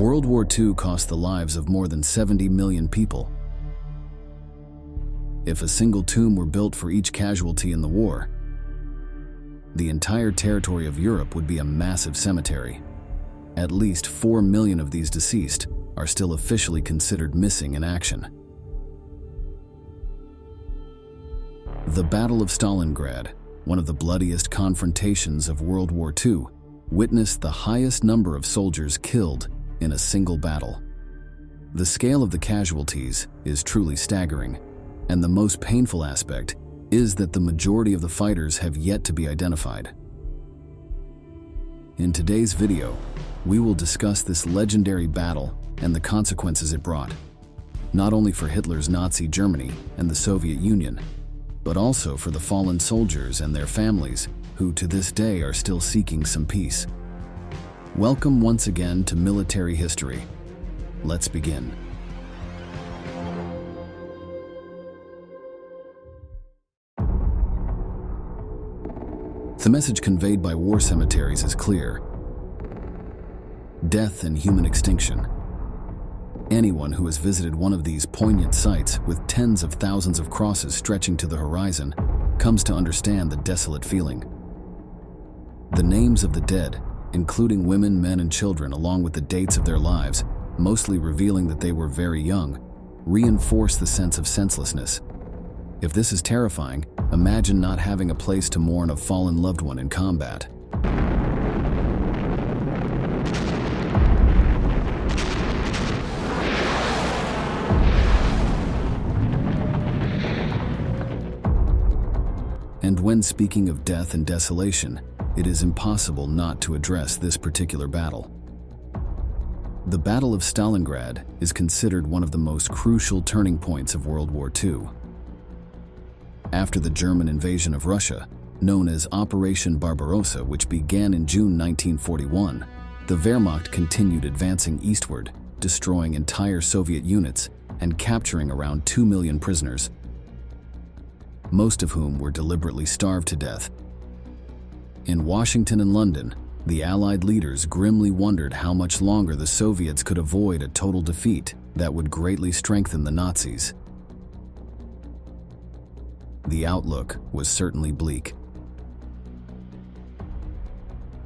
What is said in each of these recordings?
World War II cost the lives of more than 70 million people. If a single tomb were built for each casualty in the war, the entire territory of Europe would be a massive cemetery. At least 4 million of these deceased are still officially considered missing in action. The Battle of Stalingrad, one of the bloodiest confrontations of World War II, witnessed the highest number of soldiers killed in a single battle. The scale of the casualties is truly staggering, and the most painful aspect is that the majority of the fighters have yet to be identified. In today's video, we will discuss this legendary battle and the consequences it brought, not only for Hitler's Nazi Germany and the Soviet Union, but also for the fallen soldiers and their families who to this day are still seeking some peace. Welcome once again to Military History. Let's begin. The message conveyed by war cemeteries is clear: death and human extinction. Anyone who has visited one of these poignant sites with tens of thousands of crosses stretching to the horizon comes to understand the desolate feeling. The names of the dead, including women, men, and children, along with the dates of their lives, mostly revealing that they were very young, reinforce the sense of senselessness. If this is terrifying, imagine not having a place to mourn a fallen loved one in combat. And when speaking of death and desolation, it is impossible not to address this particular battle. The Battle of Stalingrad is considered one of the most crucial turning points of World War II. After the German invasion of Russia, known as Operation Barbarossa, which began in June 1941, the Wehrmacht continued advancing eastward, destroying entire Soviet units and capturing around 2 million prisoners, most of whom were deliberately starved to death. In Washington and London, the Allied leaders grimly wondered how much longer the Soviets could avoid a total defeat that would greatly strengthen the Nazis. The outlook was certainly bleak.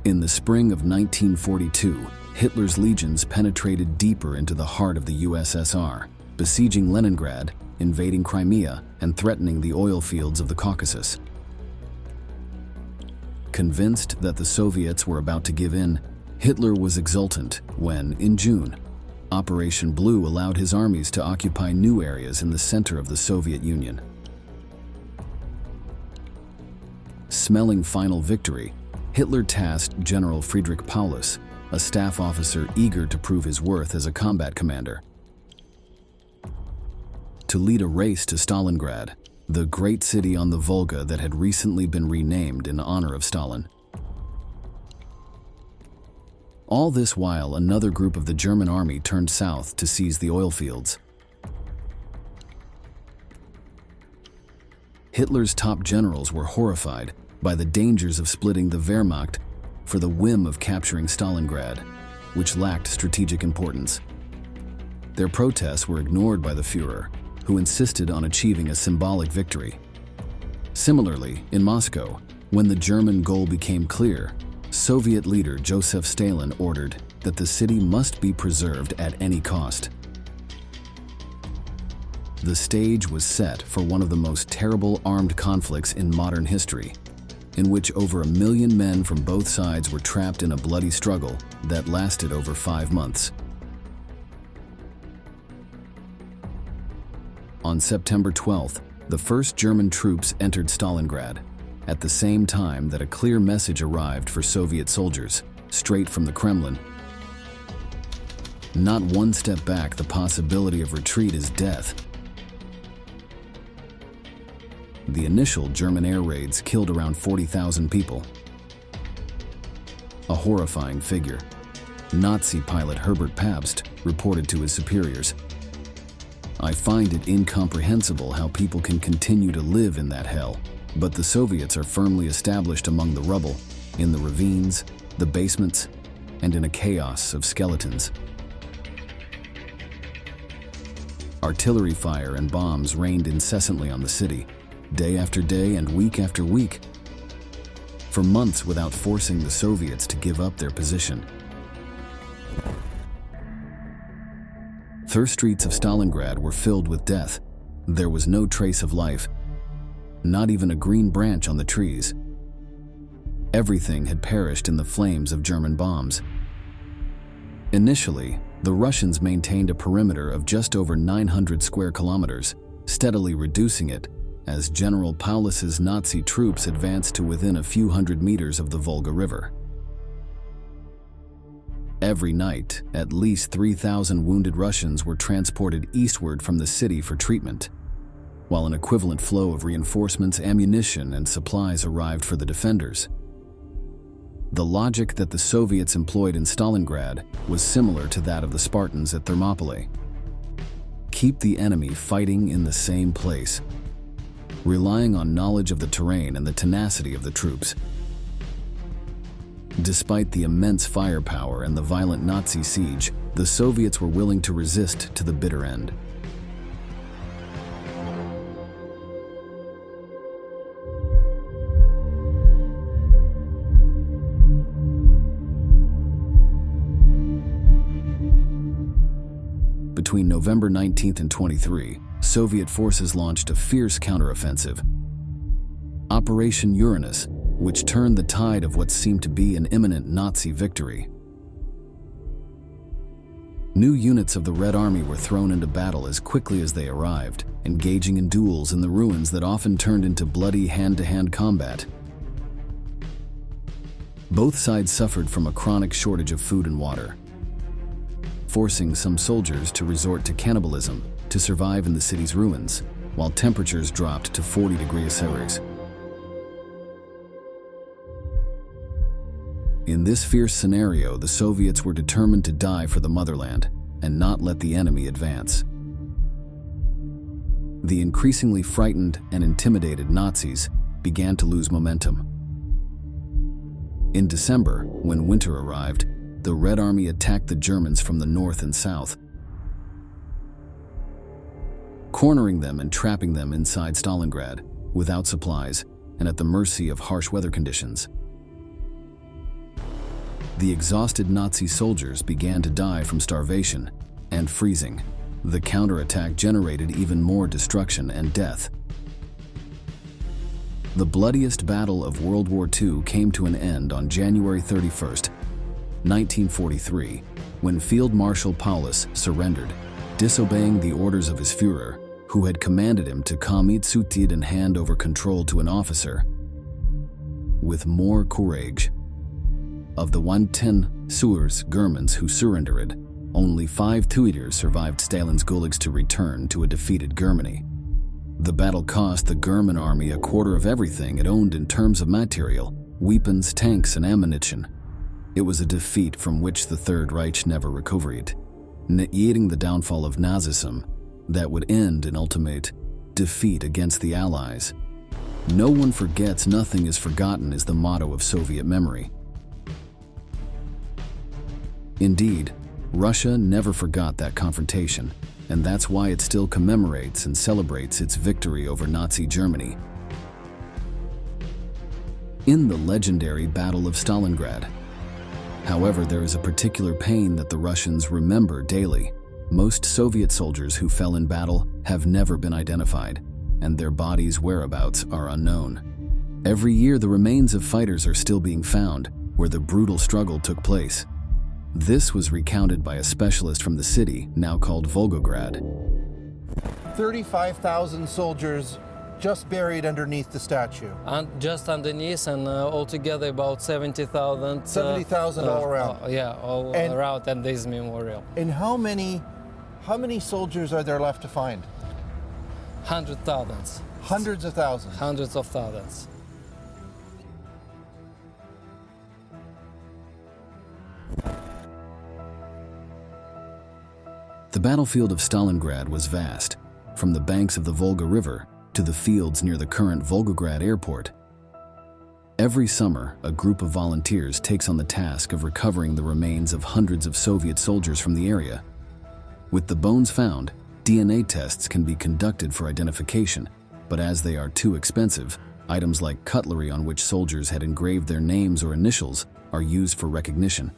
In the spring of 1942, Hitler's legions penetrated deeper into the heart of the USSR, besieging Leningrad, invading Crimea, and threatening the oil fields of the Caucasus. Convinced that the Soviets were about to give in, Hitler was exultant when, in June, Operation Blue allowed his armies to occupy new areas in the center of the Soviet Union. Smelling final victory, Hitler tasked General Friedrich Paulus, a staff officer eager to prove his worth as a combat commander, to lead a race to Stalingrad, the great city on the Volga that had recently been renamed in honor of Stalin. All this while, another group of the German army turned south to seize the oil fields. Hitler's top generals were horrified by the dangers of splitting the Wehrmacht for the whim of capturing Stalingrad, which lacked strategic importance. Their protests were ignored by the Führer, who insisted on achieving a symbolic victory. Similarly, in Moscow, when the German goal became clear, Soviet leader Joseph Stalin ordered that the city must be preserved at any cost. The stage was set for one of the most terrible armed conflicts in modern history, in which over 1 million men from both sides were trapped in a bloody struggle that lasted over 5 months. On September 12th, the first German troops entered Stalingrad, at the same time that a clear message arrived for Soviet soldiers, straight from the Kremlin. Not one step back, the possibility of retreat is death. The initial German air raids killed around 40,000 people. A horrifying figure. Nazi pilot Herbert Pabst reported to his superiors, "I find it incomprehensible how people can continue to live in that hell, but the Soviets are firmly established among the rubble, in the ravines, the basements, and in a chaos of skeletons." Artillery fire and bombs rained incessantly on the city, day after day and week after week, for months without forcing the Soviets to give up their position. The streets of Stalingrad were filled with death. There was no trace of life, not even a green branch on the trees. Everything had perished in the flames of German bombs. Initially, the Russians maintained a perimeter of just over 900 square kilometers, steadily reducing it as General Paulus's Nazi troops advanced to within a few hundred meters of the Volga River. Every night, at least 3,000 wounded Russians were transported eastward from the city for treatment, while an equivalent flow of reinforcements, ammunition, and supplies arrived for the defenders. The logic that the Soviets employed in Stalingrad was similar to that of the Spartans at Thermopylae. Keep the enemy fighting in the same place, relying on knowledge of the terrain and the tenacity of the troops. Despite the immense firepower and the violent Nazi siege, the Soviets were willing to resist to the bitter end. Between November 19th and 23, Soviet forces launched a fierce counteroffensive, Operation Uranus, which turned the tide of what seemed to be an imminent Nazi victory. New units of the Red Army were thrown into battle as quickly as they arrived, engaging in duels in the ruins that often turned into bloody hand-to-hand combat. Both sides suffered from a chronic shortage of food and water, forcing some soldiers to resort to cannibalism to survive in the city's ruins, while temperatures dropped to 40 degrees Celsius. In this fierce scenario, the Soviets were determined to die for the motherland and not let the enemy advance. The increasingly frightened and intimidated Nazis began to lose momentum. In December, when winter arrived, the Red Army attacked the Germans from the north and south, cornering them and trapping them inside Stalingrad, without supplies and at the mercy of harsh weather conditions. The exhausted Nazi soldiers began to die from starvation and freezing. The counterattack generated even more destruction and death. The bloodiest battle of World War II came to an end on January 31st, 1943, when Field Marshal Paulus surrendered, disobeying the orders of his Führer, who had commanded him to commit suicide and hand over control to an officer. With more courage, of the 110 Germans who surrendered, only 5 Tuaters survived Stalin's gulags to return to a defeated Germany. The battle cost the German army a quarter of everything it owned in terms of material, weapons, tanks, and ammunition. It was a defeat from which the Third Reich never recovered, initiating the downfall of Nazism that would end in ultimate defeat against the Allies. No one forgets, nothing is forgotten is the motto of Soviet memory. Indeed, Russia never forgot that confrontation, and that's why it still commemorates and celebrates its victory over Nazi Germany. In the legendary Battle of Stalingrad, however, there is a particular pain that the Russians remember daily. Most Soviet soldiers who fell in battle have never been identified, and their bodies' whereabouts are unknown. Every year, the remains of fighters are still being found where the brutal struggle took place. This was recounted by a specialist from the city, now called Volgograd. 35,000 soldiers just buried underneath the statue. And just underneath, and altogether about 70,000. 70,000 all around. Yeah, all around at this memorial. And how many soldiers are there left to find? 100,000. Hundreds of thousands. Hundreds of thousands. The battlefield of Stalingrad was vast, from the banks of the Volga River to the fields near the current Volgograd airport. Every summer, a group of volunteers takes on the task of recovering the remains of hundreds of Soviet soldiers from the area. With the bones found, DNA tests can be conducted for identification, but as they are too expensive, items like cutlery on which soldiers had engraved their names or initials are used for recognition.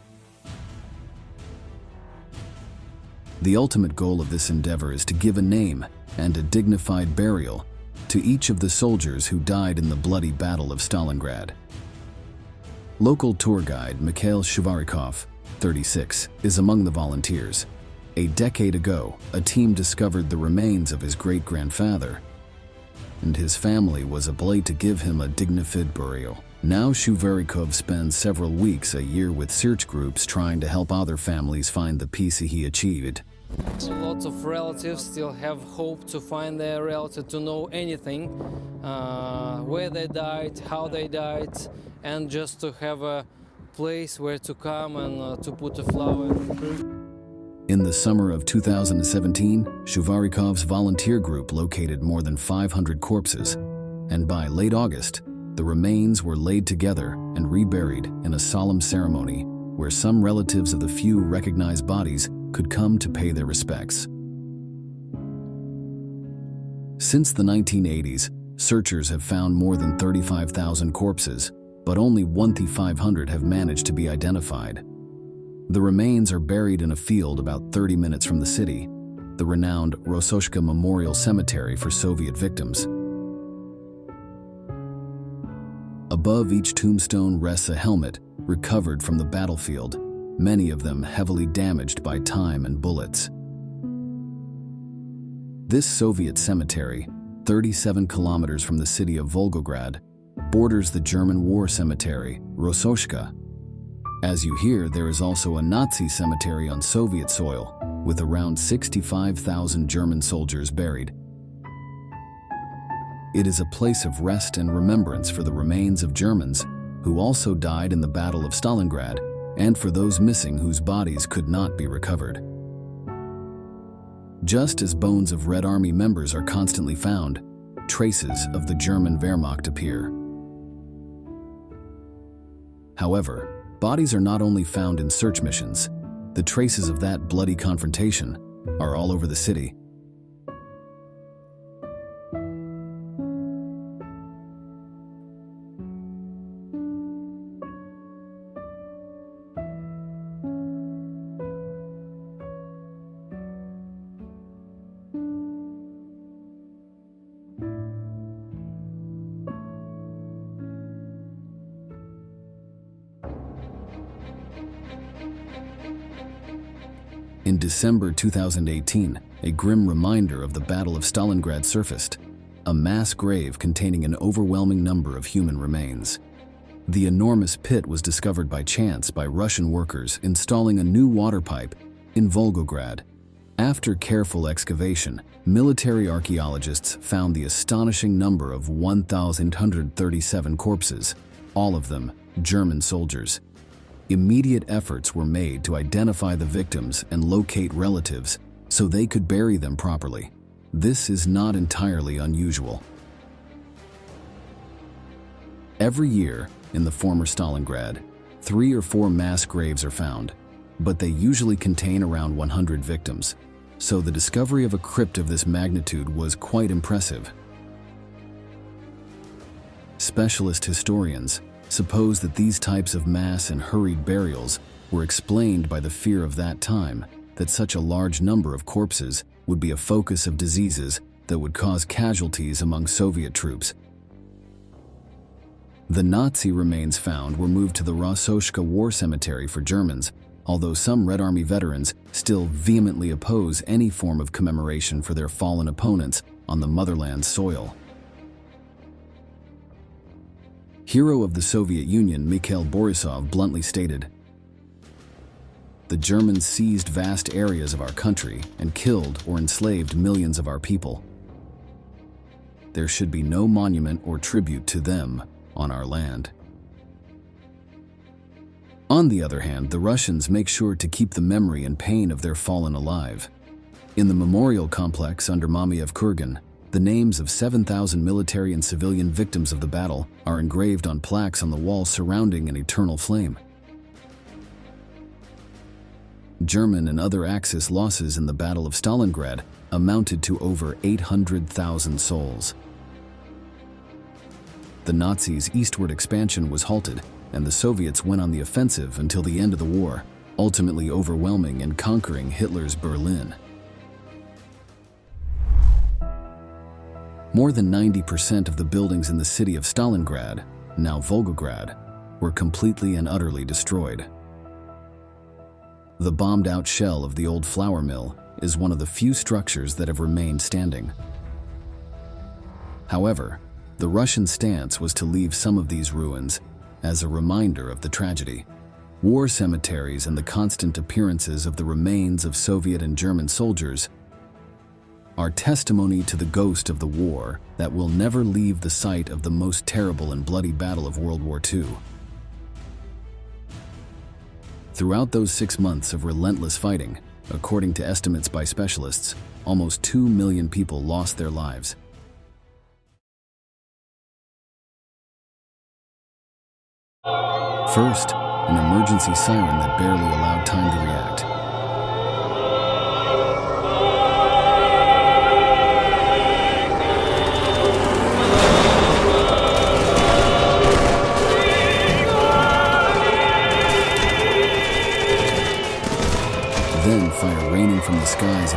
The ultimate goal of this endeavor is to give a name and a dignified burial to each of the soldiers who died in the bloody Battle of Stalingrad. Local tour guide Mikhail Shuvarikov, 36, is among the volunteers. A decade ago, a team discovered the remains of his great-grandfather, and his family was obliged to give him a dignified burial. Now Shuvarikov spends several weeks a year with search groups trying to help other families find the peace he achieved. Lots of relatives still have hope to find their relative, to know anything, where they died, how they died, and just to have a place where to come and to put a flower. In the summer of 2017, Shuvarikov's volunteer group located more than 500 corpses, and by late August, the remains were laid together and reburied in a solemn ceremony where some relatives of the few recognized bodies could come to pay their respects. Since the 1980s, searchers have found more than 35,000 corpses, but only 1,500 have managed to be identified. The remains are buried in a field about 30 minutes from the city, the renowned Rososhka Memorial Cemetery for Soviet victims. Above each tombstone rests a helmet recovered from the battlefield, many of them heavily damaged by time and bullets. This Soviet cemetery, 37 kilometers from the city of Volgograd, borders the German war cemetery, Rososhka. As you hear, there is also a Nazi cemetery on Soviet soil, with around 65,000 German soldiers buried. It is a place of rest and remembrance for the remains of Germans who also died in the Battle of Stalingrad, and for those missing whose bodies could not be recovered. Just as bones of Red Army members are constantly found, traces of the German Wehrmacht appear. However, bodies are not only found in search missions. The traces of that bloody confrontation are all over the city. In December 2018, a grim reminder of the Battle of Stalingrad surfaced, a mass grave containing an overwhelming number of human remains. The enormous pit was discovered by chance by Russian workers installing a new water pipe in Volgograd. After careful excavation, military archaeologists found the astonishing number of 1,137 corpses, all of them German soldiers. Immediate efforts were made to identify the victims and locate relatives so they could bury them properly. This is not entirely unusual. Every year, in the former Stalingrad, 3 or 4 mass graves are found, but they usually contain around 100 victims, so the discovery of a crypt of this magnitude was quite impressive. Specialist historians suppose that these types of mass and hurried burials were explained by the fear of that time that such a large number of corpses would be a focus of diseases that would cause casualties among Soviet troops. The Nazi remains found were moved to the Rososhka War Cemetery for Germans, although some Red Army veterans still vehemently oppose any form of commemoration for their fallen opponents on the motherland's soil. Hero of the Soviet Union Mikhail Borisov bluntly stated, "The Germans seized vast areas of our country and killed or enslaved millions of our people. There should be no monument or tribute to them on our land." On the other hand, the Russians make sure to keep the memory and pain of their fallen alive. In the memorial complex under Mamiev Kurgan, the names of 7,000 military and civilian victims of the battle are engraved on plaques on the wall surrounding an eternal flame. German and other Axis losses in the Battle of Stalingrad amounted to over 800,000 souls. The Nazis' eastward expansion was halted, and the Soviets went on the offensive until the end of the war, ultimately overwhelming and conquering Hitler's Berlin. More than 90% of the buildings in the city of Stalingrad, now Volgograd, were completely and utterly destroyed. The bombed-out shell of the old flour mill is one of the few structures that have remained standing. However, the Russian stance was to leave some of these ruins as a reminder of the tragedy. War cemeteries and the constant appearances of the remains of Soviet and German soldiers are testimony to the ghost of the war that will never leave the site of the most terrible and bloody battle of World War II. Throughout those 6 months of relentless fighting, according to estimates by specialists, almost 2 million people lost their lives. First, an emergency siren that barely allowed time to react. Then fire raining from the skies.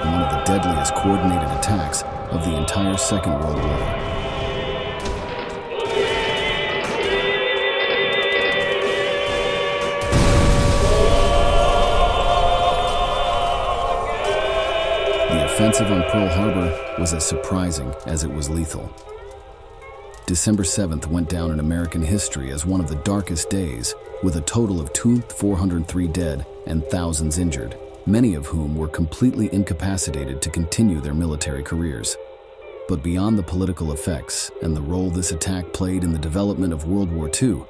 One of the deadliest coordinated attacks of the entire Second World War. The offensive on Pearl Harbor was as surprising as it was lethal. December 7th went down in American history as one of the darkest days, with a total of 403 dead and thousands injured, many of whom were completely incapacitated to continue their military careers. But beyond the political effects and the role this attack played in the development of World War II,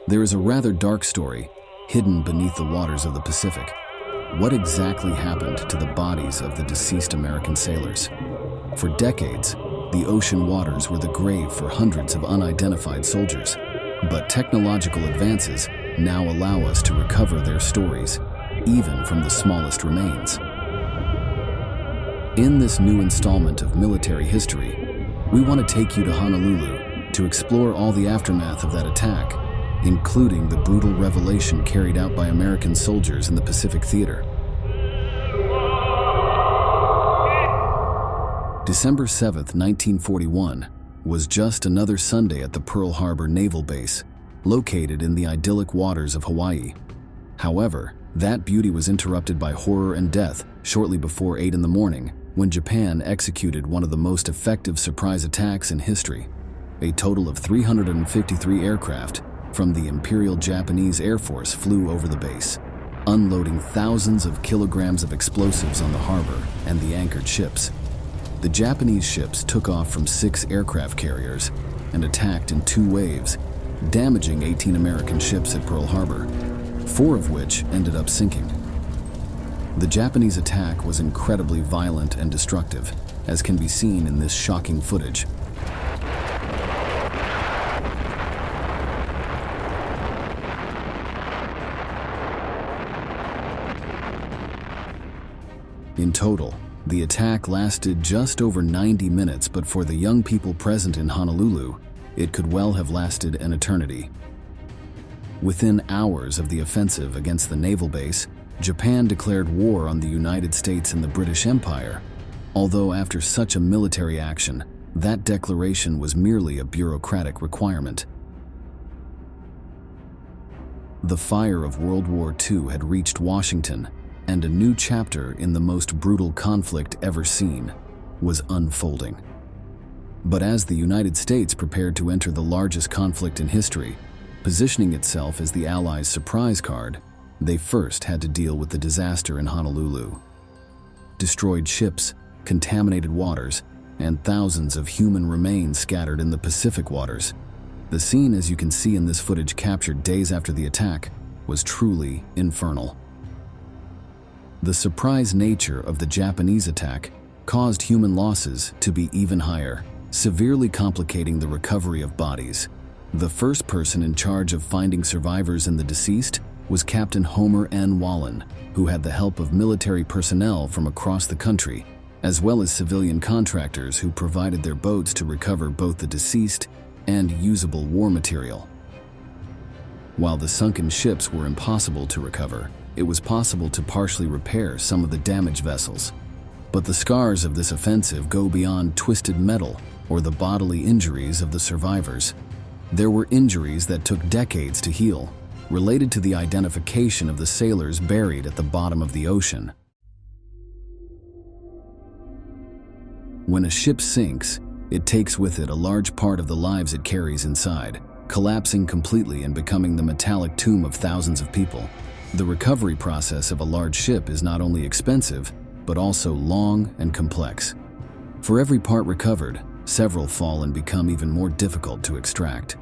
there is a rather dark story hidden beneath the waters of the Pacific. What exactly happened to the bodies of the deceased American sailors? For decades, the ocean waters were the grave for hundreds of unidentified soldiers. But technological advances now allow us to recover their stories, even from the smallest remains. In this new installment of military history, we want to take you to Honolulu to explore all the aftermath of that attack, including the brutal revelation carried out by American soldiers in the Pacific Theater. December 7th, 1941, was just another Sunday at the Pearl Harbor Naval Base, located in the idyllic waters of Hawaii. However, that beauty was interrupted by horror and death shortly before 8 in the morning, when Japan executed one of the most effective surprise attacks in history. A total of 353 aircraft from the Imperial Japanese Air Force flew over the base, unloading thousands of kilograms of explosives on the harbor and the anchored ships. The Japanese ships took off from 6 aircraft carriers and attacked in 2 waves, damaging 18 American ships at Pearl Harbor, 4 of which ended up sinking. The Japanese attack was incredibly violent and destructive, as can be seen in this shocking footage. In total, the attack lasted just over 90 minutes, but for the young people present in Honolulu, it could well have lasted an eternity. Within hours of the offensive against the naval base, Japan declared war on the United States and the British Empire, although after such a military action, that declaration was merely a bureaucratic requirement. The fire of World War II had reached Washington, and a new chapter in the most brutal conflict ever seen was unfolding. But as the United States prepared to enter the largest conflict in history, positioning itself as the Allies' surprise card, they first had to deal with the disaster in Honolulu. Destroyed ships, contaminated waters, and thousands of human remains scattered in the Pacific waters. The scene, as you can see in this footage captured days after the attack, was truly infernal. The surprise nature of the Japanese attack caused human losses to be even higher, severely complicating the recovery of bodies. The first person in charge of finding survivors in the deceased was Captain Homer N. Wallen, who had the help of military personnel from across the country, as well as civilian contractors who provided their boats to recover both the deceased and usable war material. While the sunken ships were impossible to recover, it was possible to partially repair some of the damaged vessels. But the scars of this offensive go beyond twisted metal or the bodily injuries of the survivors. There were injuries that took decades to heal, related to the identification of the sailors buried at the bottom of the ocean. When a ship sinks, it takes with it a large part of the lives it carries inside, collapsing completely and becoming the metallic tomb of thousands of people. The recovery process of a large ship is not only expensive, but also long and complex. For every part recovered, several fall and become even more difficult to extract.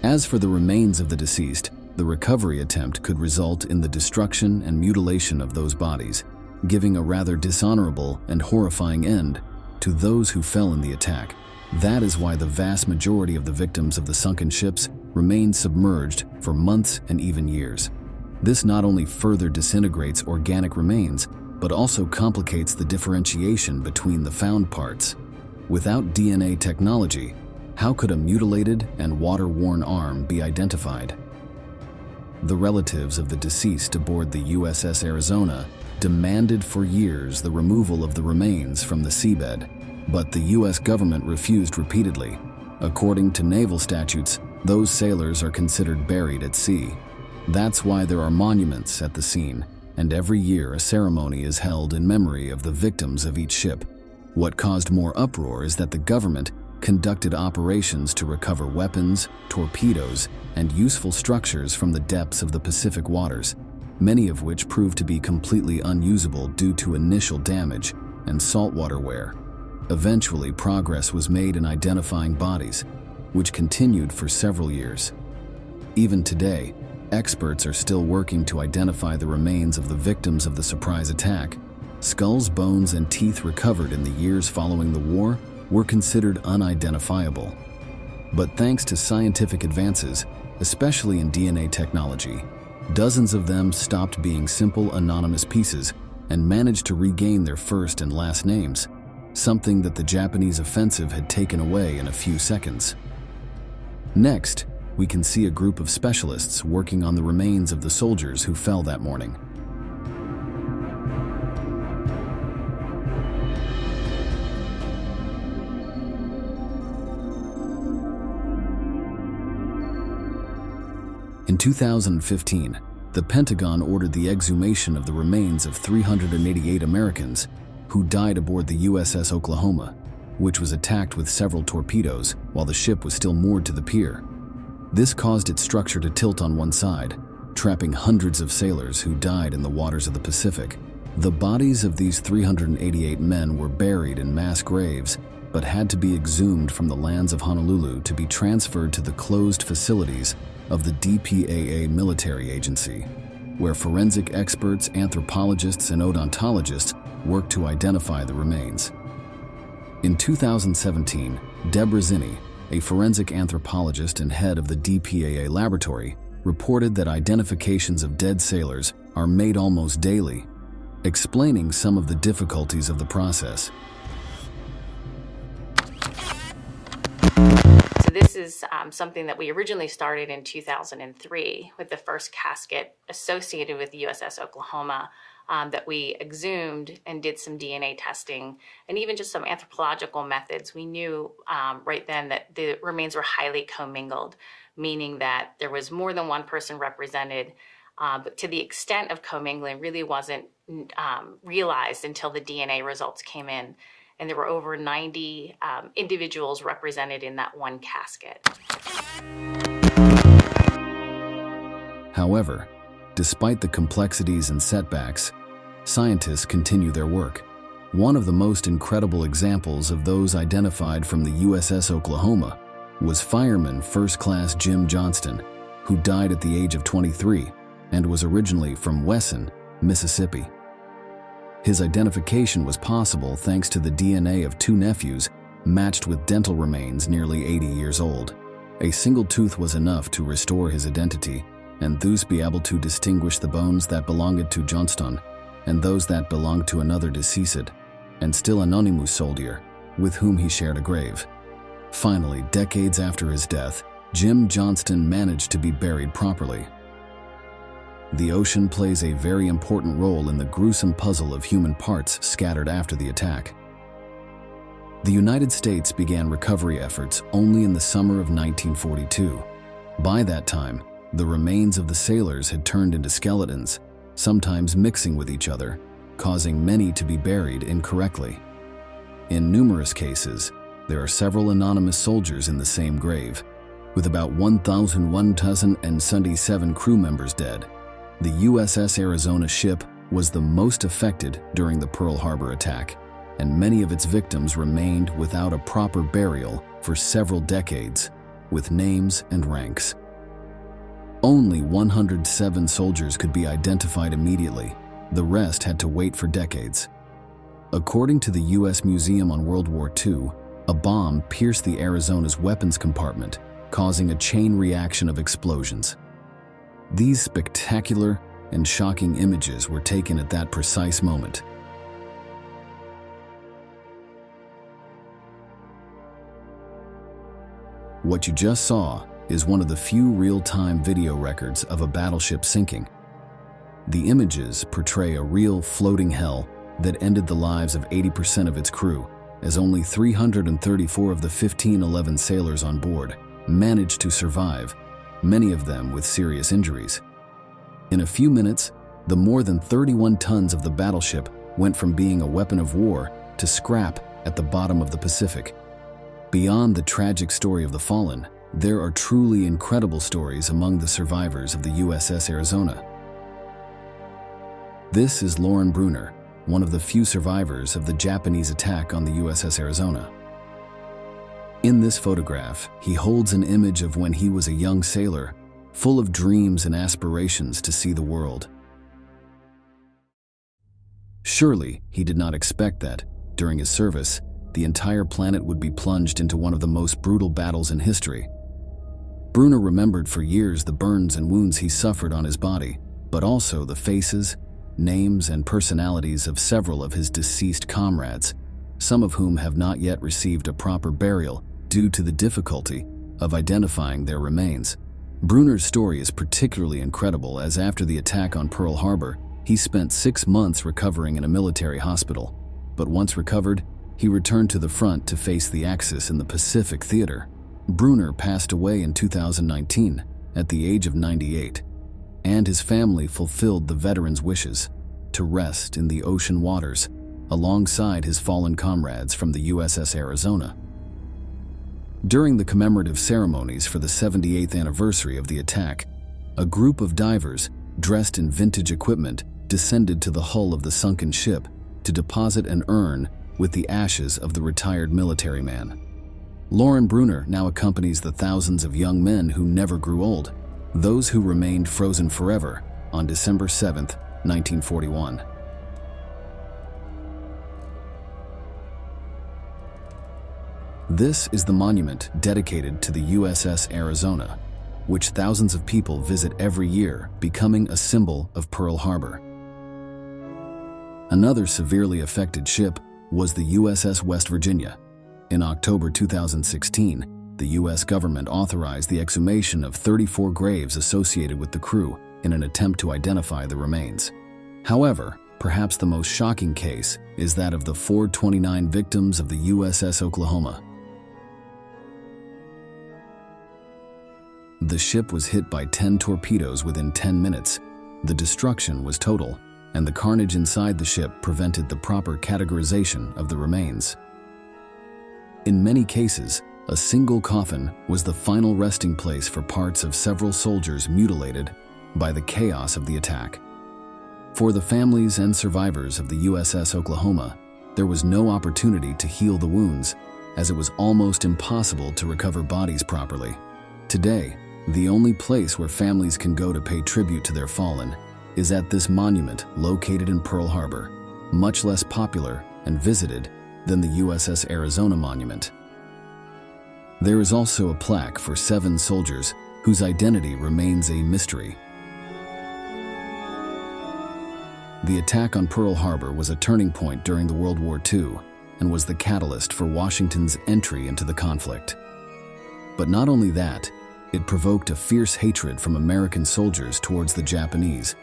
As for the remains of the deceased, the recovery attempt could result in the destruction and mutilation of those bodies, giving a rather dishonorable and horrifying end to those who fell in the attack. That is why the vast majority of the victims of the sunken ships remained submerged for months and even years. This not only further disintegrates organic remains, but also complicates the differentiation between the found parts. Without DNA technology, how could a mutilated and water-worn arm be identified? The relatives of the deceased aboard the USS Arizona demanded for years the removal of the remains from the seabed, but the U.S. government refused repeatedly. According to naval statutes, those sailors are considered buried at sea. That's why there are monuments at the scene, and every year a ceremony is held in memory of the victims of each ship. What caused more uproar is that the government conducted operations to recover weapons, torpedoes, and useful structures from the depths of the Pacific waters, many of which proved to be completely unusable due to initial damage and saltwater wear. Eventually, progress was made in identifying bodies, which continued for several years. Even today, experts are still working to identify the remains of the victims of the surprise attack. Skulls, bones, and teeth recovered in the years following the war were considered unidentifiable. But thanks to scientific advances, especially in DNA technology, dozens of them stopped being simple anonymous pieces and managed to regain their first and last names, something that the Japanese offensive had taken away in a few seconds. Next, we can see a group of specialists working on the remains of the soldiers who fell that morning. In 2015, the Pentagon ordered the exhumation of the remains of 388 Americans who died aboard the USS Oklahoma, which was attacked with several torpedoes while the ship was still moored to the pier. This caused its structure to tilt on one side, trapping hundreds of sailors who died in the waters of the Pacific. The bodies of these 388 men were buried in mass graves, but had to be exhumed from the lands of Honolulu to be transferred to the closed facilities of the DPAA military agency, where forensic experts, anthropologists, and odontologists worked to identify the remains. In 2017, Deborah Zinni, a forensic anthropologist and head of the DPAA laboratory, reported that identifications of dead sailors are made almost daily, explaining some of the difficulties of the process. So this is something that we originally started in 2003 with the first casket associated with the USS Oklahoma that we exhumed and did some DNA testing and even just some anthropological methods. We knew right then that the remains were highly commingled, meaning that there was more than one person represented, but to the extent of commingling really wasn't realized until the DNA results came in. And there were over 90 individuals represented in that one casket. However, despite the complexities and setbacks, scientists continue their work. One of the most incredible examples of those identified from the USS Oklahoma was Fireman First Class Jim Johnston, who died at the age of 23 and was originally from Wesson, Mississippi. His identification was possible thanks to the DNA of two nephews matched with dental remains nearly 80 years old. A single tooth was enough to restore his identity, and thus be able to distinguish the bones that belonged to Johnston and those that belonged to another deceased, and still anonymous soldier, with whom he shared a grave. Finally, decades after his death, Jim Johnston managed to be buried properly. The ocean plays a very important role in the gruesome puzzle of human parts scattered after the attack. The United States began recovery efforts only in the summer of 1942. By that time, the remains of the sailors had turned into skeletons, sometimes mixing with each other, causing many to be buried incorrectly. In numerous cases, there are several anonymous soldiers in the same grave. With about 1,177 crew members dead, the USS Arizona ship was the most affected during the Pearl Harbor attack, and many of its victims remained without a proper burial for several decades, with names and ranks. Only 107 soldiers could be identified immediately. The rest had to wait for decades. According to the U.S. Museum on World War II, a bomb pierced the Arizona's weapons compartment, causing a chain reaction of explosions. These spectacular and shocking images were taken at that precise moment. What you just saw is one of the few real-time video records of a battleship sinking. The images portray a real floating hell that ended the lives of 80% of its crew, as only 334 of the 1,511 sailors on board managed to survive, many of them with serious injuries. In a few minutes, the more than 31 tons of the battleship went from being a weapon of war to scrap at the bottom of the Pacific. Beyond the tragic story of the fallen, there are truly incredible stories among the survivors of the USS Arizona. This is Lauren Bruner, one of the few survivors of the Japanese attack on the USS Arizona. In this photograph, he holds an image of when he was a young sailor, full of dreams and aspirations to see the world. Surely, he did not expect that, during his service, the entire planet would be plunged into one of the most brutal battles in history. Bruner remembered for years the burns and wounds he suffered on his body, but also the faces, names, and personalities of several of his deceased comrades, some of whom have not yet received a proper burial due to the difficulty of identifying their remains. Bruner's story is particularly incredible, as after the attack on Pearl Harbor, he spent 6 months recovering in a military hospital, but once recovered, he returned to the front to face the Axis in the Pacific Theater. Bruner passed away in 2019 at the age of 98, and his family fulfilled the veteran's wishes to rest in the ocean waters alongside his fallen comrades from the USS Arizona. During the commemorative ceremonies for the 78th anniversary of the attack, a group of divers dressed in vintage equipment descended to the hull of the sunken ship to deposit an urn with the ashes of the retired military man. Lauren Bruner now accompanies the thousands of young men who never grew old, those who remained frozen forever, on December 7, 1941. This is the monument dedicated to the USS Arizona, which thousands of people visit every year, becoming a symbol of Pearl Harbor. Another severely affected ship was the USS West Virginia. In October 2016, the U.S. government authorized the exhumation of 34 graves associated with the crew in an attempt to identify the remains. However, perhaps the most shocking case is that of the 429 victims of the USS Oklahoma. The ship was hit by 10 torpedoes within 10 minutes. The destruction was total, and the carnage inside the ship prevented the proper categorization of the remains. In many cases, a single coffin was the final resting place for parts of several soldiers mutilated by the chaos of the attack. For the families and survivors of the USS Oklahoma, there was no opportunity to heal the wounds, as it was almost impossible to recover bodies properly. Today, the only place where families can go to pay tribute to their fallen is at this monument located in Pearl Harbor, much less popular and visited than the USS Arizona monument. There is also a plaque for 7 soldiers whose identity remains a mystery. The attack on Pearl Harbor was a turning point during the World War II and was the catalyst for Washington's entry into the conflict. But not only that, it provoked a fierce hatred from American soldiers towards the Japanese,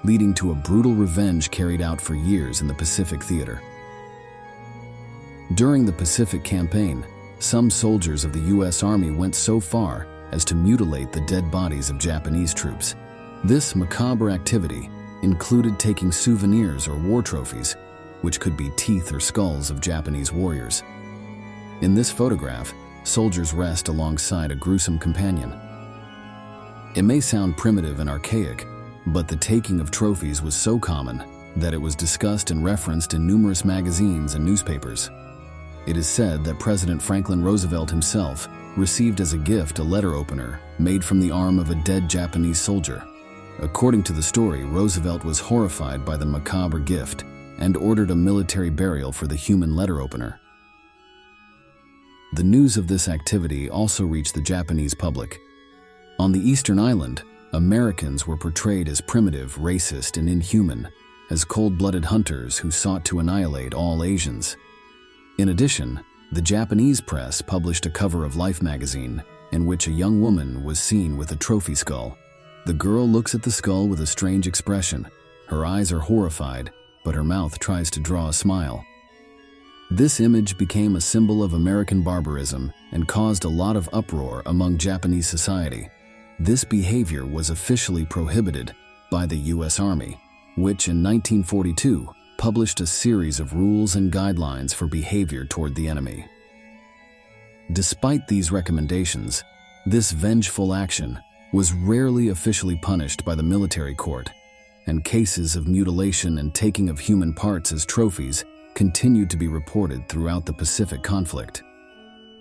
leading to a brutal revenge carried out for years in the Pacific theater. During the Pacific Campaign, some soldiers of the U.S. Army went so far as to mutilate the dead bodies of Japanese troops. This macabre activity included taking souvenirs or war trophies, which could be teeth or skulls of Japanese warriors. In this photograph, soldiers rest alongside a gruesome companion. It may sound primitive and archaic, but the taking of trophies was so common that it was discussed and referenced in numerous magazines and newspapers. It is said that President Franklin Roosevelt himself received as a gift a letter opener made from the arm of a dead Japanese soldier. According to the story, Roosevelt was horrified by the macabre gift and ordered a military burial for the human letter opener. The news of this activity also reached the Japanese public. On the Eastern Island, Americans were portrayed as primitive, racist, and inhuman, as cold-blooded hunters who sought to annihilate all Asians. In addition, the Japanese press published a cover of Life magazine in which a young woman was seen with a trophy skull. The girl looks at the skull with a strange expression. Her eyes are horrified, but her mouth tries to draw a smile. This image became a symbol of American barbarism and caused a lot of uproar among Japanese society. This behavior was officially prohibited by the U.S. Army, which in 1942 published a series of rules and guidelines for behavior toward the enemy. Despite these recommendations, this vengeful action was rarely officially punished by the military court, and cases of mutilation and taking of human parts as trophies continued to be reported throughout the Pacific conflict.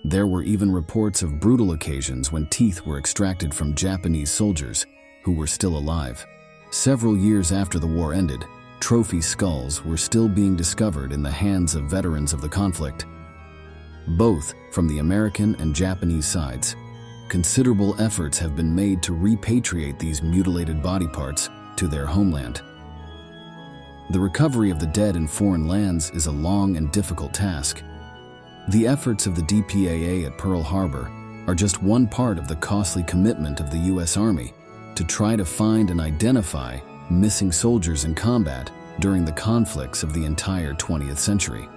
There were even reports of brutal occasions when teeth were extracted from Japanese soldiers who were still alive. Several years after the war ended, trophy skulls were still being discovered in the hands of veterans of the conflict. Both from the American and Japanese sides, considerable efforts have been made to repatriate these mutilated body parts to their homeland. The recovery of the dead in foreign lands is a long and difficult task. The efforts of the DPAA at Pearl Harbor are just one part of the costly commitment of the U.S. Army to try to find and identify missing soldiers in combat during the conflicts of the entire 20th century.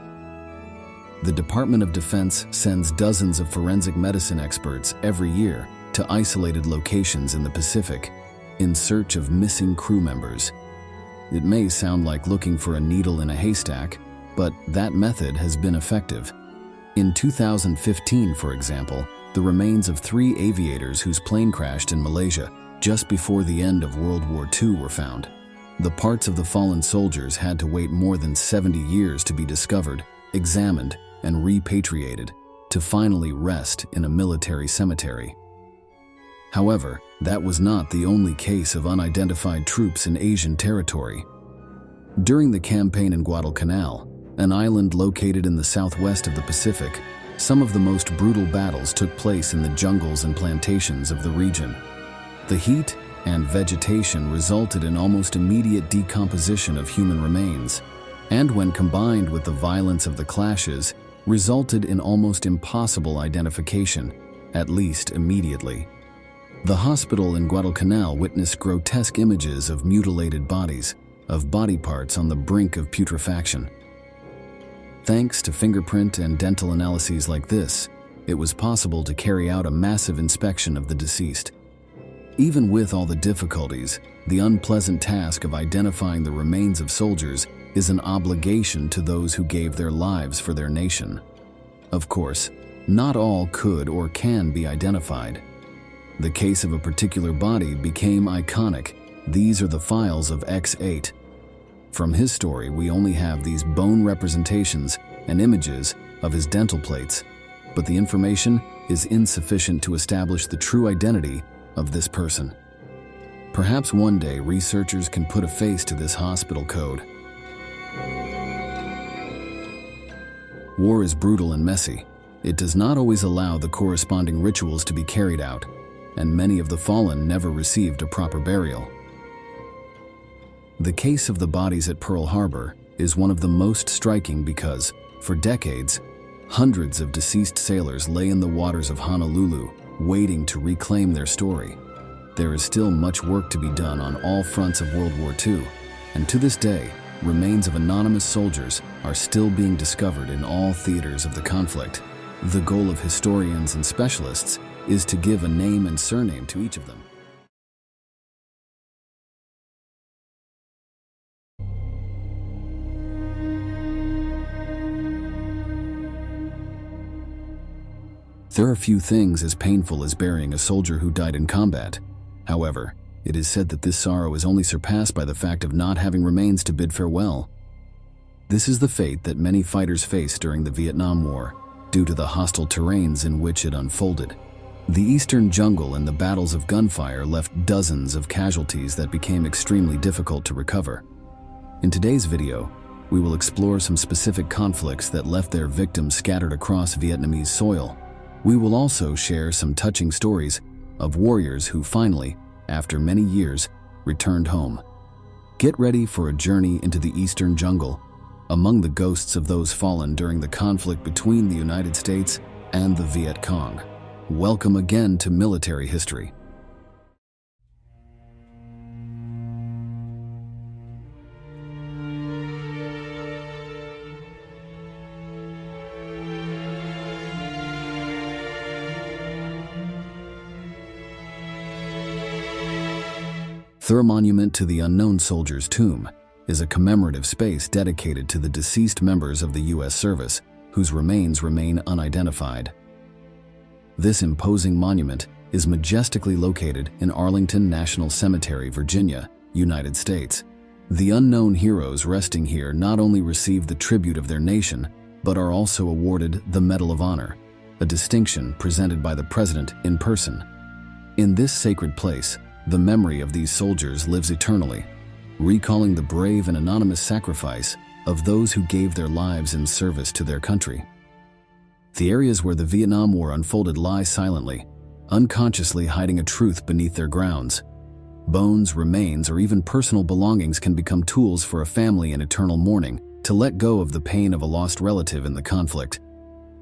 The Department of Defense sends dozens of forensic medicine experts every year to isolated locations in the Pacific in search of missing crew members. It may sound like looking for a needle in a haystack, but that method has been effective. In 2015, for example, the remains of 3 aviators whose plane crashed in Malaysia just before the end of World War II were found. The parts of the fallen soldiers had to wait more than 70 years to be discovered, examined, and repatriated to finally rest in a military cemetery. However, that was not the only case of unidentified troops in Asian territory. During the campaign in Guadalcanal, an island located in the southwest of the Pacific, some of the most brutal battles took place in the jungles and plantations of the region. The heat and vegetation resulted in almost immediate decomposition of human remains, and when combined with the violence of the clashes, resulted in almost impossible identification, at least immediately. The hospital in Guadalcanal witnessed grotesque images of mutilated bodies, of body parts on the brink of putrefaction. Thanks to fingerprint and dental analyses like this, it was possible to carry out a massive inspection of the deceased. Even with all the difficulties, the unpleasant task of identifying the remains of soldiers is an obligation to those who gave their lives for their nation. Of course, not all could or can be identified. The case of a particular body became iconic. These are the files of X8. From his story, we only have these bone representations and images of his dental plates, but the information is insufficient to establish the true identity of this person. Perhaps one day researchers can put a face to this hospital code. war is brutal and messy. It does not always allow the corresponding rituals to be carried out, and many of the fallen never received a proper burial. The case of the bodies at Pearl Harbor is one of the most striking because, for decades, hundreds of deceased sailors lay in the waters of Honolulu, waiting to reclaim their story. There is still much work to be done on all fronts of World War II, and to this day, remains of anonymous soldiers are still being discovered in all theaters of the conflict. The goal of historians and specialists is to give a name and surname to each of them. There are few things as painful as burying a soldier who died in combat. However, it is said that this sorrow is only surpassed by the fact of not having remains to bid farewell. This is the fate that many fighters faced during the Vietnam War, due to the hostile terrains in which it unfolded. The eastern jungle and the battles of gunfire left dozens of casualties that became extremely difficult to recover. In today's video, we will explore some specific conflicts that left their victims scattered across Vietnamese soil. We will also share some touching stories of warriors who finally, after many years, returned home. Get ready for a journey into the eastern jungle, among the ghosts of those fallen during the conflict between the United States and the Viet Cong. Welcome again to Military History. The Monument to the Unknown Soldier's Tomb is a commemorative space dedicated to the deceased members of the U.S. service, whose remains remain unidentified. This imposing monument is majestically located in Arlington National Cemetery, Virginia, United States. The unknown heroes resting here not only receive the tribute of their nation, but are also awarded the Medal of Honor, a distinction presented by the President in person. In this sacred place, the memory of these soldiers lives eternally, recalling the brave and anonymous sacrifice of those who gave their lives in service to their country. The areas where the Vietnam War unfolded lie silently, unconsciously hiding a truth beneath their grounds. Bones, remains, or even personal belongings can become tools for a family in eternal mourning to let go of the pain of a lost relative in the conflict.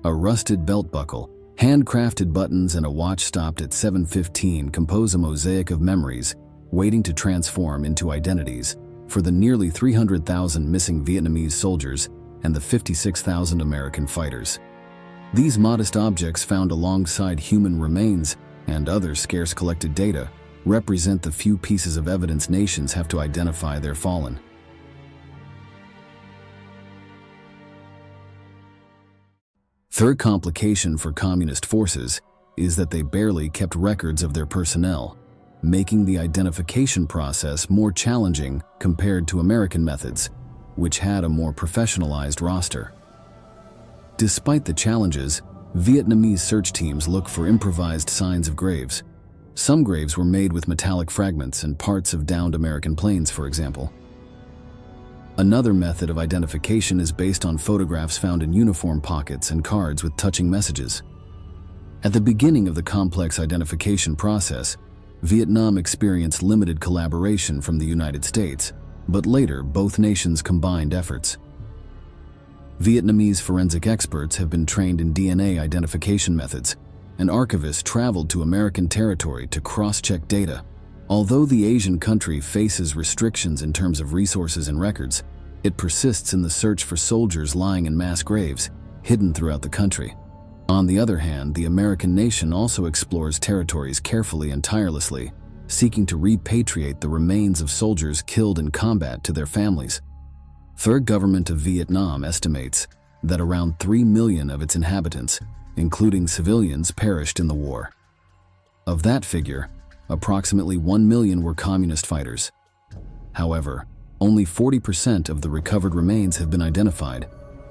A rusted belt buckle, handcrafted buttons, and a watch stopped at 7:15 compose a mosaic of memories waiting to transform into identities for the nearly 300,000 missing Vietnamese soldiers and the 56,000 American fighters. These modest objects found alongside human remains and other scarce collected data represent the few pieces of evidence nations have to identify their fallen. Third complication for communist forces is that they barely kept records of their personnel, making the identification process more challenging compared to American methods, which had a more professionalized roster. Despite the challenges, Vietnamese search teams look for improvised signs of graves. Some graves were made with metallic fragments and parts of downed American planes, for example. Another method of identification is based on photographs found in uniform pockets and cards with touching messages. At the beginning of the complex identification process, Vietnam experienced limited collaboration from the United States, but later both nations combined efforts. Vietnamese forensic experts have been trained in DNA identification methods, and archivists traveled to American territory to cross-check data. Although the Asian country faces restrictions in terms of resources and records, it persists in the search for soldiers lying in mass graves, hidden throughout the country. On the other hand, the American nation also explores territories carefully and tirelessly, seeking to repatriate the remains of soldiers killed in combat to their families. The government of Vietnam estimates that around 3 million of its inhabitants, including civilians, perished in the war. Of that figure, approximately 1 million were communist fighters. However, only 40% of the recovered remains have been identified,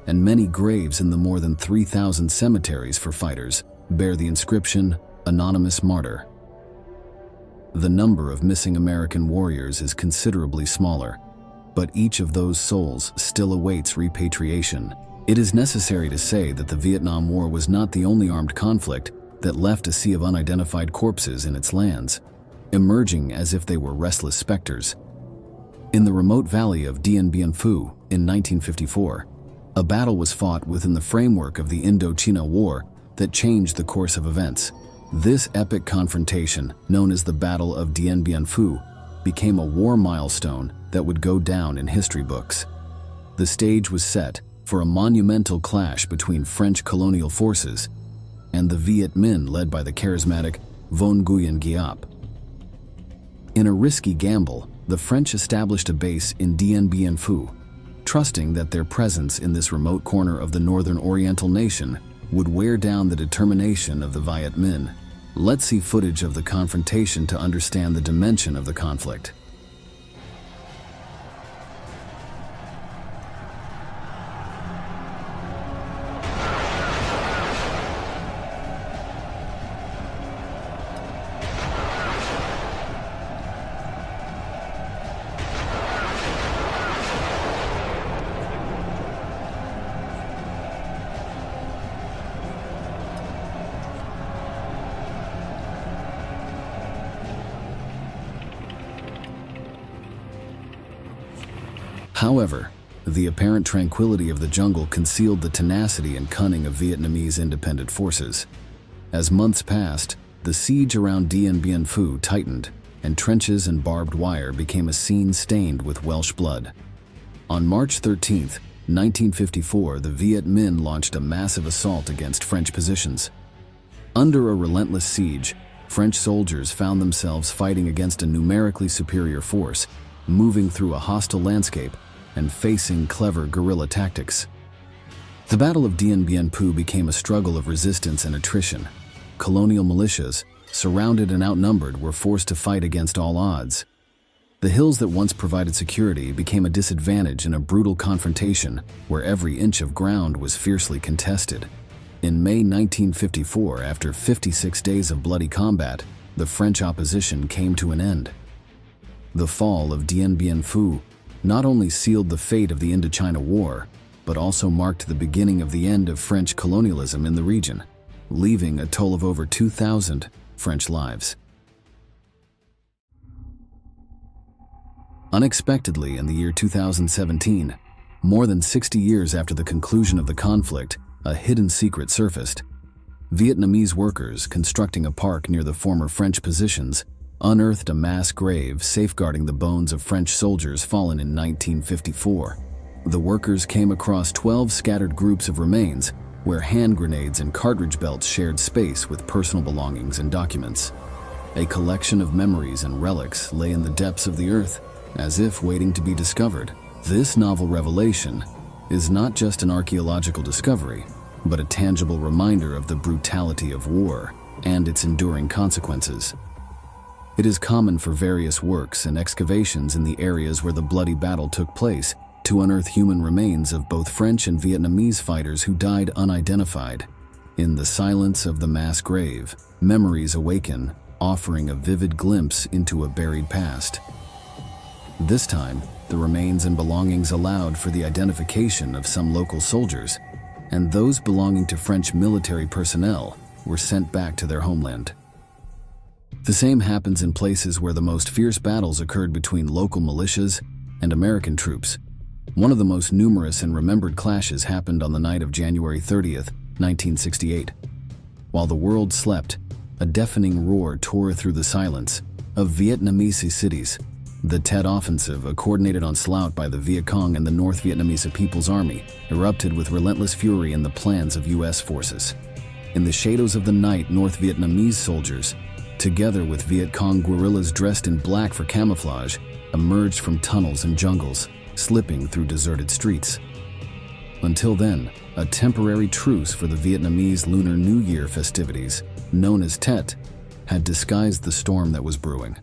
and many graves in the more than 3,000 cemeteries for fighters bear the inscription, "Anonymous Martyr." The number of missing American warriors is considerably smaller, but each of those souls still awaits repatriation, It is necessary to say that the Vietnam War was not the only armed conflict that left a sea of unidentified corpses in its lands, emerging as if they were restless specters. In the remote valley of Dien Bien Phu in 1954, a battle was fought within the framework of the Indochina War that changed the course of events. This epic confrontation, known as the Battle of Dien Bien Phu, became a war milestone that would go down in history books. The stage was set for a monumental clash between French colonial forces and the Viet Minh led by the charismatic Von Nguyen Giap. In a risky gamble, the French established a base in Dien Bien Phu, trusting that their presence in this remote corner of the northern Oriental nation would wear down the determination of the Viet Minh. Let's see footage of the confrontation to understand the dimension of the conflict. However, the apparent tranquility of the jungle concealed the tenacity and cunning of Vietnamese independent forces. As months passed, the siege around Dien Bien Phu tightened, and trenches and barbed wire became a scene stained with Welsh blood. On March 13, 1954, the Viet Minh launched a massive assault against French positions. Under a relentless siege, French soldiers found themselves fighting against a numerically superior force, moving through a hostile landscape and facing clever guerrilla tactics. The Battle of Dien Bien Phu became a struggle of resistance and attrition. Colonial militias, surrounded and outnumbered, were forced to fight against all odds. The hills that once provided security became a disadvantage in a brutal confrontation where every inch of ground was fiercely contested. In May 1954, after 56 days of bloody combat, the French opposition came to an end. The fall of Dien Bien Phu not only sealed the fate of the Indochina War, but also marked the beginning of the end of French colonialism in the region, leaving a toll of over 2,000 French lives. Unexpectedly, in the year 2017, more than 60 years after the conclusion of the conflict, a hidden secret surfaced. Vietnamese workers constructing a park near the former French positions unearthed a mass grave safeguarding the bones of French soldiers fallen in 1954. The workers came across 12 scattered groups of remains where hand grenades and cartridge belts shared space with personal belongings and documents. A collection of memories and relics lay in the depths of the earth, as if waiting to be discovered. This novel revelation is not just an archaeological discovery, but a tangible reminder of the brutality of war and its enduring consequences. It is common for various works and excavations in the areas where the bloody battle took place to unearth human remains of both French and Vietnamese fighters who died unidentified. In the silence of the mass grave, memories awaken, offering a vivid glimpse into a buried past. This time, the remains and belongings allowed for the identification of some local soldiers, and those belonging to French military personnel were sent back to their homeland. The same happens in places where the most fierce battles occurred between local militias and American troops. One of the most numerous and remembered clashes happened on the night of January 30th, 1968. While the world slept, a deafening roar tore through the silence of Vietnamese cities. The Tet Offensive, a coordinated onslaught by the Viet Cong and the North Vietnamese People's Army, erupted with relentless fury in the plans of U.S. forces. In the shadows of the night, North Vietnamese soldiers, together with Viet Cong guerrillas dressed in black for camouflage, emerged from tunnels and jungles, slipping through deserted streets. Until then, a temporary truce for the Vietnamese Lunar New Year festivities, known as Tet, had disguised the storm that was brewing.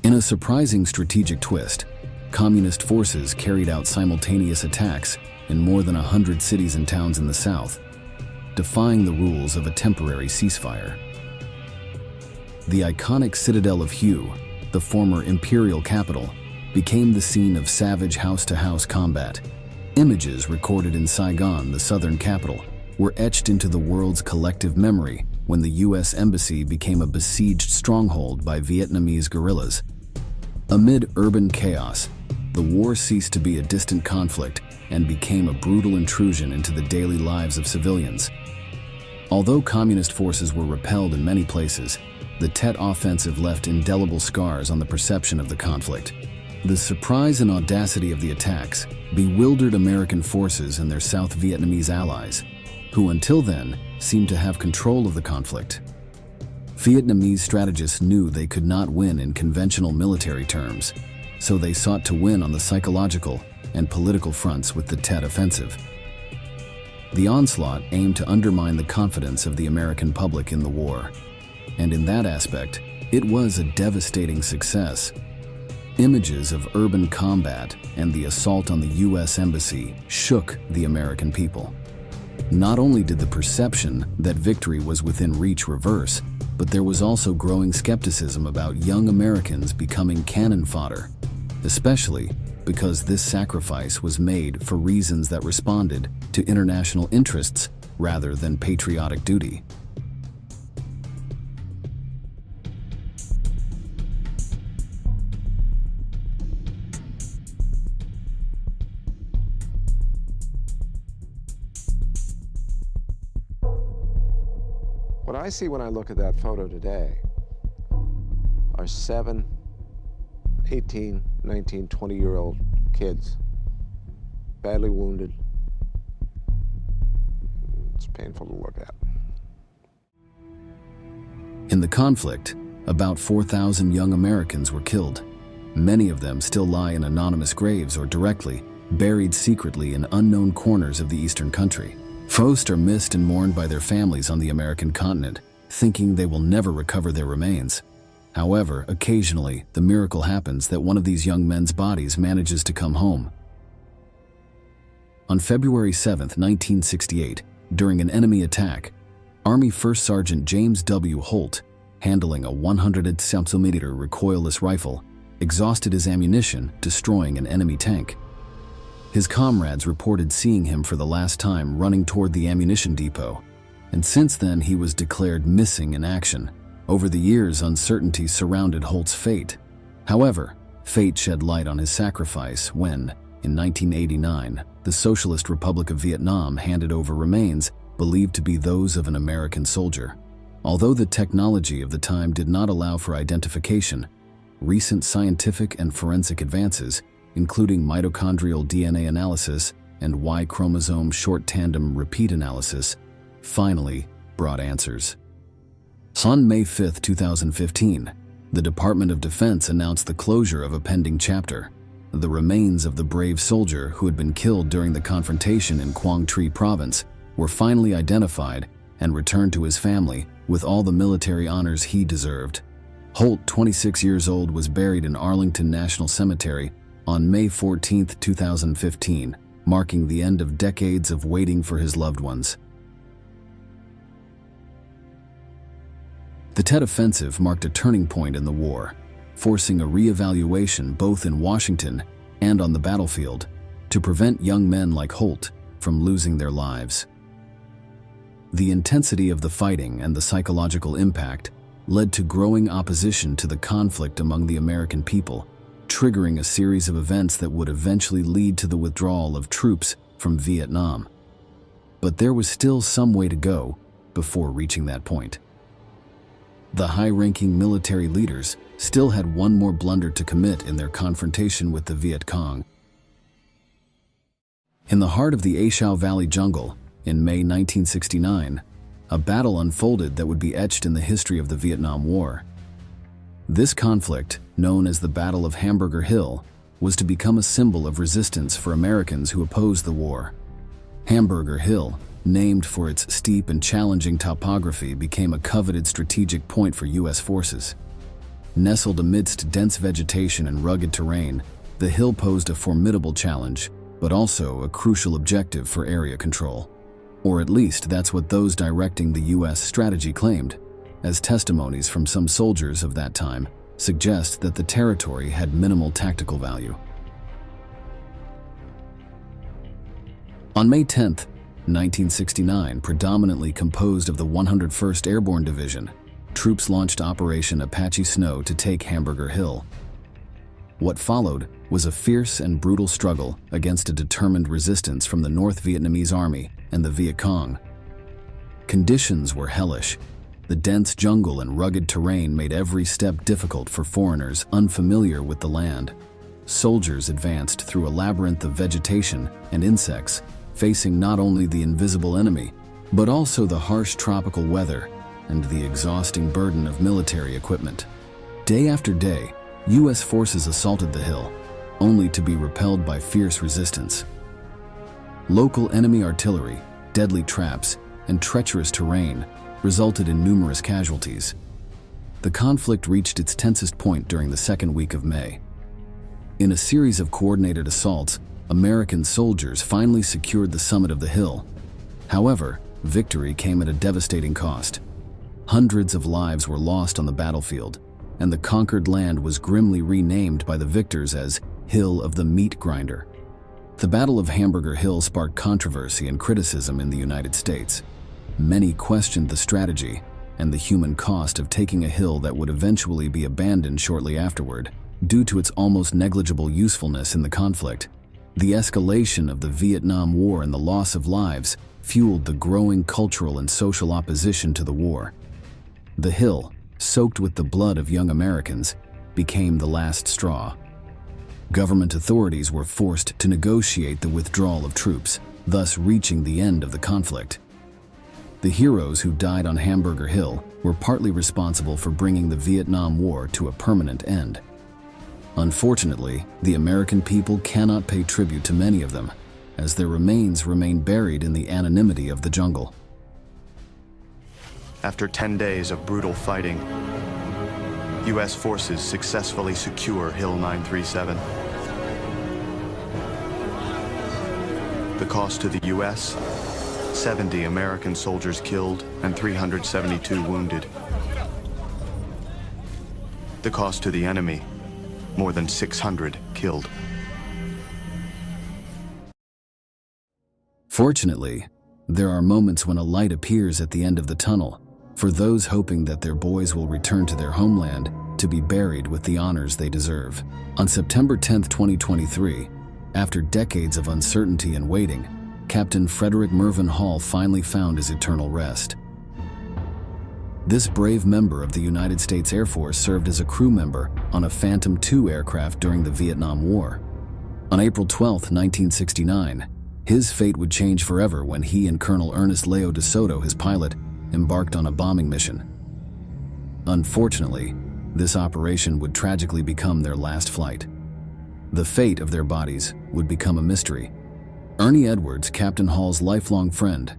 In a surprising strategic twist, communist forces carried out simultaneous attacks in more than 100 cities and towns in the south, defying the rules of a temporary ceasefire. The iconic citadel of Hue, the former imperial capital, became the scene of savage house-to-house combat. Images recorded in Saigon, the southern capital, were etched into the world's collective memory when the U.S. Embassy became a besieged stronghold by Vietnamese guerrillas. Amid urban chaos, the war ceased to be a distant conflict and became a brutal intrusion into the daily lives of civilians. Although communist forces were repelled in many places, the Tet Offensive left indelible scars on the perception of the conflict. The surprise and audacity of the attacks bewildered American forces and their South Vietnamese allies, who until then seemed to have control of the conflict. Vietnamese strategists knew they could not win in conventional military terms, so they sought to win on the psychological and political fronts with the Tet Offensive. The onslaught aimed to undermine the confidence of the American public in the war, and in that aspect, it was a devastating success. Images of urban combat and the assault on the U.S. Embassy shook the American people. Not only did the perception that victory was within reach reverse, but there was also growing skepticism about young Americans becoming cannon fodder, especially because this sacrifice was made for reasons that responded to international interests rather than patriotic duty. What I see when I look at that photo today are 7, 18, 19, 20-year-old kids, badly wounded. It's painful to look at. In the conflict, about 4,000 young Americans were killed. Many of them still lie in anonymous graves or directly buried secretly in unknown corners of the eastern country. Most are missed and mourned by their families on the American continent, thinking they will never recover their remains. However, occasionally, the miracle happens that one of these young men's bodies manages to come home. On February 7, 1968, during an enemy attack, Army First Sergeant James W. Holt, handling a 100 cm recoilless rifle, exhausted his ammunition, destroying an enemy tank. His comrades reported seeing him for the last time running toward the ammunition depot, and since then he was declared missing in action. Over the years, uncertainty surrounded Holt's fate. However, fate shed light on his sacrifice when, in 1989, the Socialist Republic of Vietnam handed over remains believed to be those of an American soldier. Although the technology of the time did not allow for identification, recent scientific and forensic advances, including mitochondrial DNA analysis and Y chromosome short tandem repeat analysis, finally brought answers. On May 5, 2015, the Department of Defense announced the closure of a pending chapter. The remains of the brave soldier who had been killed during the confrontation in Quang Tri Province were finally identified and returned to his family with all the military honors he deserved. Holt, 26 years old, was buried in Arlington National Cemetery on May 14, 2015, marking the end of decades of waiting for his loved ones. The Tet Offensive marked a turning point in the war, forcing a re-evaluation both in Washington and on the battlefield to prevent young men like Holt from losing their lives. The intensity of the fighting and the psychological impact led to growing opposition to the conflict among the American people, triggering a series of events that would eventually lead to the withdrawal of troops from Vietnam. But there was still some way to go before reaching that point. The high-ranking military leaders still had one more blunder to commit in their confrontation with the Viet Cong. In the heart of the A Shau Valley jungle, in May 1969, a battle unfolded that would be etched in the history of the Vietnam War. This conflict, known as the Battle of Hamburger Hill, was to become a symbol of resistance for Americans who opposed the war. Hamburger Hill, named for its steep and challenging topography, became a coveted strategic point for U.S. forces. Nestled amidst dense vegetation and rugged terrain, the hill posed a formidable challenge, but also a crucial objective for area control. Or at least that's what those directing the U.S. strategy claimed, as testimonies from some soldiers of that time suggest that the territory had minimal tactical value. On May 10, 1969, predominantly composed of the 101st Airborne Division, troops launched Operation Apache Snow to take Hamburger Hill. What followed was a fierce and brutal struggle against a determined resistance from the North Vietnamese Army and the Viet Cong. Conditions were hellish. The dense jungle and rugged terrain made every step difficult for foreigners unfamiliar with the land. Soldiers advanced through a labyrinth of vegetation and insects, facing not only the invisible enemy, but also the harsh tropical weather and the exhausting burden of military equipment. Day after day, U.S. forces assaulted the hill, only to be repelled by fierce resistance. Local enemy artillery, deadly traps, and treacherous terrain resulted in numerous casualties. The conflict reached its tensest point during the second week of May. In a series of coordinated assaults, American soldiers finally secured the summit of the hill. However, victory came at a devastating cost. Hundreds of lives were lost on the battlefield, and the conquered land was grimly renamed by the victors as Hill of the Meat Grinder. The Battle of Hamburger Hill sparked controversy and criticism in the United States. Many questioned the strategy and the human cost of taking a hill that would eventually be abandoned shortly afterward, due to its almost negligible usefulness in the conflict. The escalation of the Vietnam War and the loss of lives fueled the growing cultural and social opposition to the war. The hill, soaked with the blood of young Americans, became the last straw. Government authorities were forced to negotiate the withdrawal of troops, thus reaching the end of the conflict. The heroes who died on Hamburger Hill were partly responsible for bringing the Vietnam War to a permanent end. Unfortunately, the American people cannot pay tribute to many of them, as their remains remain buried in the anonymity of the jungle. After 10 days of brutal fighting, U.S. forces successfully secure Hill 937. The cost to the U.S., 70 American soldiers killed and 372 wounded. The cost to the enemy, more than 600 killed. Fortunately, there are moments when a light appears at the end of the tunnel, for those hoping that their boys will return to their homeland to be buried with the honors they deserve. On September 10, 2023, after decades of uncertainty and waiting, Captain Frederick Mervyn Hall finally found his eternal rest. This brave member of the United States Air Force served as a crew member on a Phantom II aircraft during the Vietnam War. On April 12, 1969, his fate would change forever when he and Colonel Ernest Leo de Soto, his pilot, embarked on a bombing mission. Unfortunately, this operation would tragically become their last flight. The fate of their bodies would become a mystery. Ernie Edwards, Captain Hall's lifelong friend,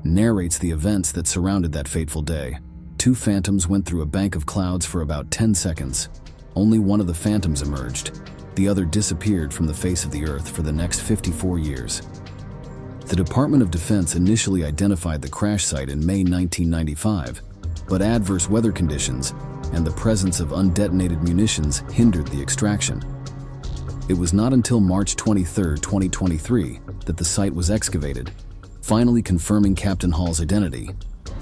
narrates the events that surrounded that fateful day. Two phantoms went through a bank of clouds for about 10 seconds. Only one of the phantoms emerged. The other disappeared from the face of the earth for the next 54 years. The Department of Defense initially identified the crash site in May 1995, but adverse weather conditions and the presence of undetonated munitions hindered the extraction. It was not until March 23, 2023, that the site was excavated, finally confirming Captain Hall's identity.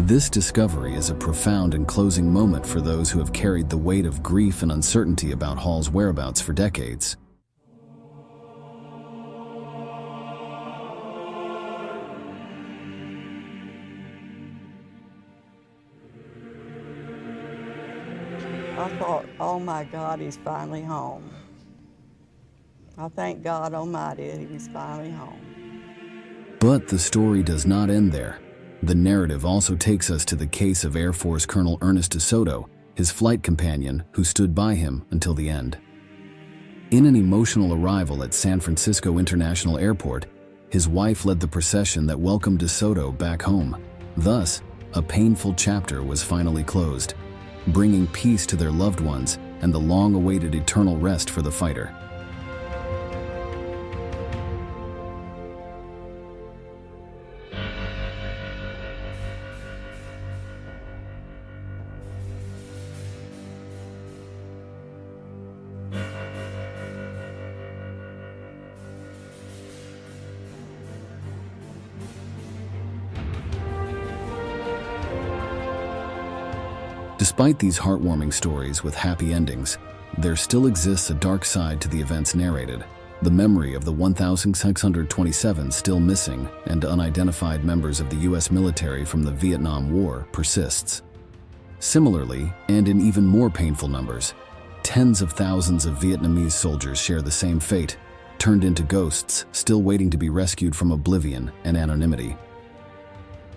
This discovery is a profound and closing moment for those who have carried the weight of grief and uncertainty about Hall's whereabouts for decades. I thought, oh my God, he's finally home. I thank God Almighty he's finally home. But the story does not end there. The narrative also takes us to the case of Air Force Colonel Ernest de Soto, his flight companion who stood by him until the end. In an emotional arrival at San Francisco International Airport, his wife led the procession that welcomed de Soto back home. Thus, a painful chapter was finally closed, bringing peace to their loved ones and the long-awaited eternal rest for the fighter. Despite these heartwarming stories with happy endings, there still exists a dark side to the events narrated. The memory of the 1,627 still missing and unidentified members of the U.S. military from the Vietnam War persists. Similarly, and in even more painful numbers, tens of thousands of Vietnamese soldiers share the same fate, turned into ghosts, still waiting to be rescued from oblivion and anonymity.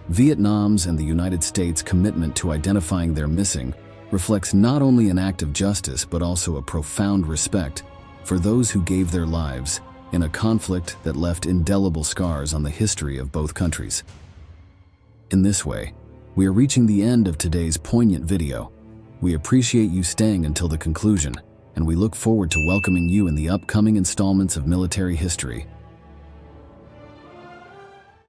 Vietnam's and the United States' commitment to identifying their missing reflects not only an act of justice but also a profound respect for those who gave their lives in a conflict that left indelible scars on the history of both countries. In this way, we are reaching the end of today's poignant video. We appreciate you staying until the conclusion, and we look forward to welcoming you in the upcoming installments of Military History.